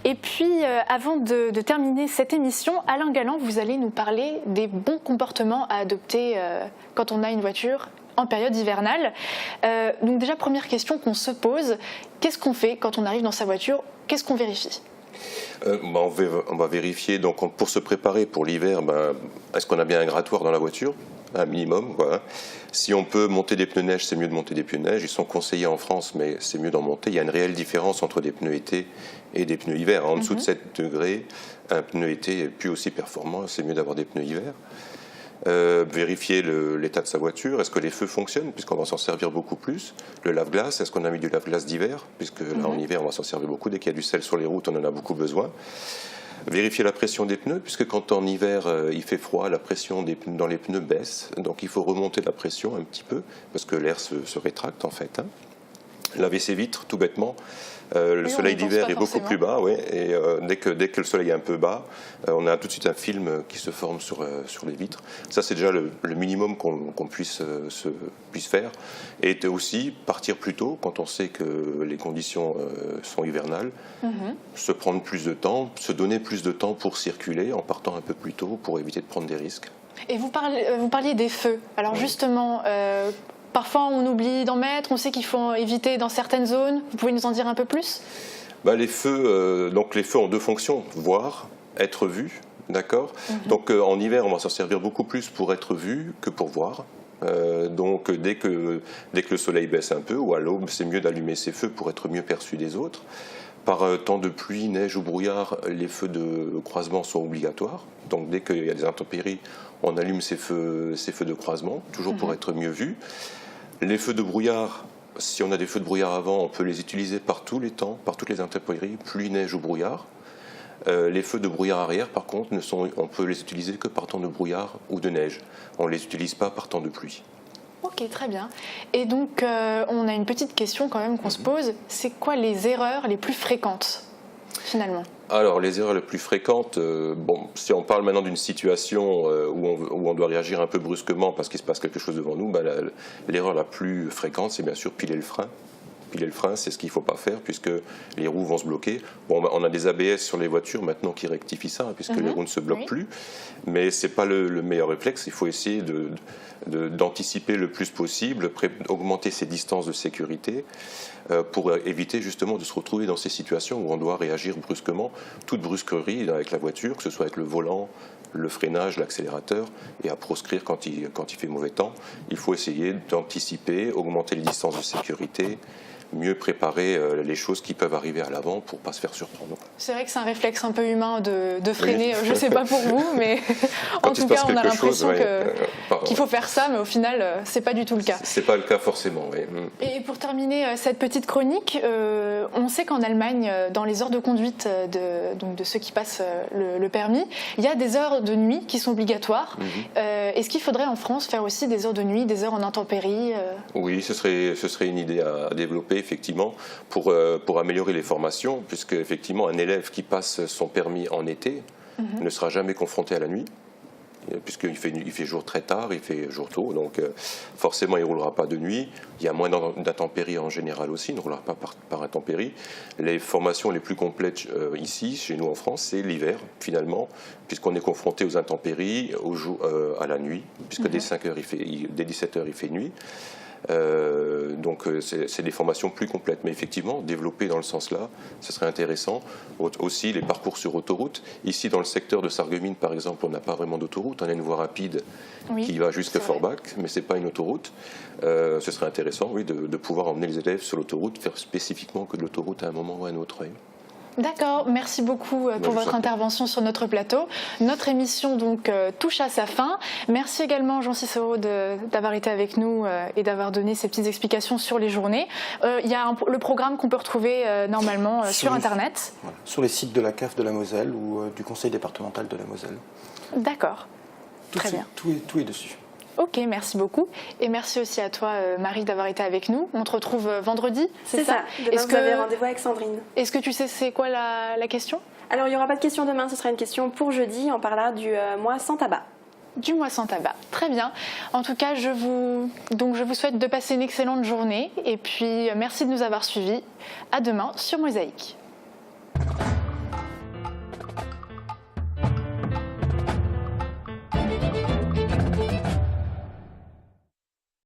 Et puis, avant de terminer cette émission, Alain Galland, vous allez nous parler des bons comportements à adopter quand on a une voiture en période hivernale. Donc déjà, première question qu'on se pose, qu'est-ce qu'on fait quand on arrive dans sa voiture? Qu'est-ce qu'on vérifie? On va vérifier, donc, pour se préparer pour l'hiver, est-ce qu'on a bien un grattoir dans la voiture? Un minimum, voilà. Si on peut monter des pneus neige, c'est mieux de monter des pneus neige. Ils sont conseillés en France, mais c'est mieux d'en monter. Il y a une réelle différence entre des pneus été et des pneus hiver. En dessous de 7 degrés, un pneu été est plus aussi performant. C'est mieux d'avoir des pneus hiver. Vérifier l'état de sa voiture. Est-ce que les feux fonctionnent, puisqu'on va s'en servir beaucoup plus? Le lave-glace, est-ce qu'on a mis du lave-glace d'hiver? Puisque là, en hiver, on va s'en servir beaucoup. Dès qu'il y a du sel sur les routes, on en a beaucoup besoin. Vérifier la pression des pneus, puisque quand en hiver il fait froid, la pression dans les pneus baisse, donc il faut remonter la pression un petit peu, parce que l'air se rétracte en fait. Laver ses vitres, tout bêtement. Le soleil d'hiver est beaucoup plus bas, et dès que le soleil est un peu bas, on a tout de suite un film qui se forme sur les vitres. Ça, c'est déjà le minimum qu'on puisse faire. Et aussi partir plus tôt, quand on sait que les conditions sont hivernales, se prendre plus de temps, se donner plus de temps pour circuler en partant un peu plus tôt pour éviter de prendre des risques. Et vous parliez des feux. Alors justement, parfois on oublie d'en mettre, on sait qu'il faut éviter dans certaines zones. Vous pouvez nous en dire un peu plus? Les feux ont deux fonctions, voir, être vu, d'accord. Donc en hiver, on va s'en servir beaucoup plus pour être vu que pour voir. Donc dès que le soleil baisse un peu, ou à l'aube, c'est mieux d'allumer ces feux pour être mieux perçu des autres. Par temps de pluie, neige ou brouillard, les feux de croisement sont obligatoires. Donc dès qu'il y a des intempéries, on allume ces feux de croisement, toujours pour être mieux vu. Les feux de brouillard, si on a des feux de brouillard avant, on peut les utiliser par tous les temps, par toutes les intempéries, pluie, neige ou brouillard. Les feux de brouillard arrière, par contre, on peut les utiliser que par temps de brouillard ou de neige. On ne les utilise pas par temps de pluie. Ok, très bien. Et donc, on a une petite question quand même qu'on se pose. C'est quoi les erreurs les plus fréquentes, finalement? Alors, les erreurs les plus fréquentes, si on parle maintenant d'une situation où on doit réagir un peu brusquement parce qu'il se passe quelque chose devant nous, l'erreur la plus fréquente, c'est bien sûr piler le frein. Piler le frein, c'est ce qu'il ne faut pas faire puisque les roues vont se bloquer. On a des ABS sur les voitures maintenant qui rectifient ça, puisque les roues ne se bloquent plus. Mais ce n'est pas le meilleur réflexe. Il faut essayer d'anticiper le plus possible, augmenter ses distances de sécurité pour éviter justement de se retrouver dans ces situations où on doit réagir brusquement. Toute brusquerie avec la voiture, que ce soit avec le volant, le freinage, l'accélérateur, et à proscrire quand il fait mauvais temps. Il faut essayer d'anticiper, augmenter les distances de sécurité, mieux préparer les choses qui peuvent arriver à l'avant pour ne pas se faire surprendre. C'est vrai que c'est un réflexe un peu humain de freiner, je ne sais pas pour vous, mais en tout cas on a l'impression qu'il faut faire ça, mais au final ce n'est pas du tout le cas. Ce n'est pas le cas forcément, oui. Et pour terminer cette petite chronique, on sait qu'en Allemagne, dans les heures de conduite de ceux qui passent le permis, il y a des heures de nuit qui sont obligatoires. Est-ce qu'il faudrait en France faire aussi des heures de nuit, des heures en intempéries? Oui, ce serait une idée à développer effectivement pour améliorer les formations, puisque effectivement un élève qui passe son permis en été ne sera jamais confronté à la nuit, puisqu'il fait jour très tard, il fait jour tôt, donc forcément il ne roulera pas de nuit. Il y a moins d'intempéries en général aussi, il ne roulera pas par intempéries. Les formations les plus complètes ici, chez nous en France, c'est l'hiver finalement, puisqu'on est confronté aux intempéries, à la nuit, puisque dès 17h il fait nuit. Donc c'est des formations plus complètes, mais effectivement développer dans le sens là, ce serait intéressant. Aussi les parcours sur autoroute. Ici dans le secteur de Sarreguemines par exemple, on n'a pas vraiment d'autoroute, on a une voie rapide qui va jusqu'à Forbach, mais c'est pas une autoroute. Ce serait intéressant, oui, de pouvoir emmener les élèves sur l'autoroute, faire spécifiquement que de l'autoroute à un moment ou à un autre. Oui. D'accord, merci beaucoup pour votre intervention sur notre plateau. Notre émission donc touche à sa fin. Merci également Jean Cicero d'avoir été avec nous et d'avoir donné ces petites explications sur les journées. Il y a le programme qu'on peut retrouver normalement sur Internet. Voilà, sur les sites de la CAF de la Moselle ou du Conseil départemental de la Moselle. D'accord, très bien. Tout est dessus. Ok, merci beaucoup. Et merci aussi à toi, Marie, d'avoir été avec nous. On te retrouve vendredi, c'est ça? Demain, vous avez rendez-vous avec Sandrine. Est-ce que tu sais c'est quoi la question? Alors il n'y aura pas de question demain, ce sera une question pour jeudi. On parlera du mois sans tabac. Du mois sans tabac. Très bien. En tout cas, je vous souhaite de passer une excellente journée et puis merci de nous avoir suivis. À demain sur Mosaïque.